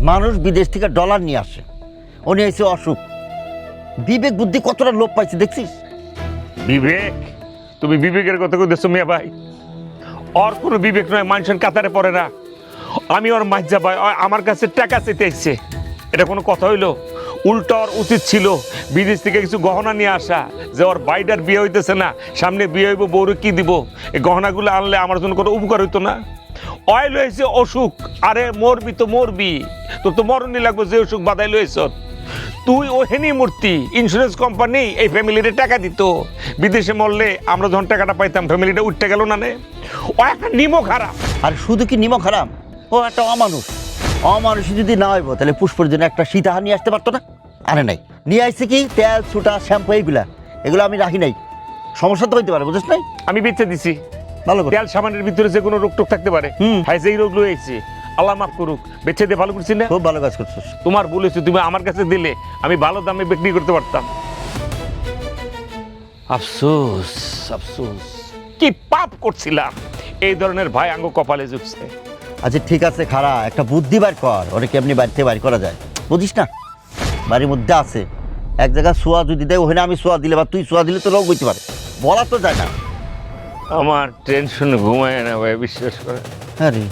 মানুষ বিদেশ থেকে ডলার নিয়ে আসে, ও নিয়ে এসে অসুখ। বিবেক বুদ্ধি কতটা লোপ পাইছে দেখছিস? বিবেক? তুমি বিবেকের কথা কইতেছো মিয়া ভাই? ওর কোনো বিবেক নয়, মানুষের কাতারে পড়ে না। আমি ওর মাইজা ভাই, আমার কাছে টাকা চাইতে আসছে, এটা কোনো কথা হইলো? উল্টো ওর উচিত ছিল বিদেশ থেকে কিছু গহনা নিয়ে আসা, যে ওর বাইডার বিয়ে হইতেছে না, সামনে বিয়ে হইব, বউরে কি দিব, এই গহনাগুলো আনলে আমার জন্য কোনো উপকার হইতো না? অয়েল হয়েছে অসুখ, আরে মরবি তো মরবি, তোর তো মরণই লাগবে যে অসুখ বাদাই লইছ। তুই ওহেনি মূর্তি, ইন্স্যুরেন্স কোম্পানি এই ফ্যামিলিতে টাকা দিত, বিদেশে মরলে আমরা যখন টাকাটা পাইতাম ফ্যামিলিটা উঠতে গেল না নে। ও একটা নিমক খারাপ। আর শুধু কি নিমক হারাম, ও একটা অমানুষ। অমানুষ যদি না হইব তাহলে পুষ্পর জন্য একটা সীতাহার নিয়ে আসতে পারতো না? আরে নাই, নিয়ে আসছে কি তেল, ছুটা, শ্যাম্পু, এইগুলা। এগুলো আমি রাখি নাই, সমস্যা তো হইতে পারে, বুঝিস নাই? আমি বেঁচে দিছি। ভালো কথা। তেল সাবানের ভিতরে যে কোনো রোগ টোক থাকতে পারে, হাই যেই রোগ লয়েছে আল্লাহ মাফ করুক, বেঁচে দিয়ে ভালো করছি না? খুব ভালো কাজ করছিস। তোমার বলেছি, তুমি আমার কাছে দিলে আমি ভালো দামে বিক্রি করতে পারতাম। আফসোস আফসোস, কি পাপ করছিলাম, এই ধরনের ভাই আঙ্গ কপালে জুটছে। আচ্ছা ঠিক আছে, খারা একটা বুদ্ধি বার কর, ওরে কেমনি বাড়িতে বাইর করা যায়, বুঝিস না? বাড়ির মধ্যে আছে, এক জায়গায় সোয়া যদি দেয়, ওখানে আমি সোয়া দিলে বা তুই সোয়া দিলে তো রোগ হইতে পারে, বলা তো যায় না। আমার টেনশন ঘুমায় না ভাই, বিশ্বাস করে। হ্যাঁ রে,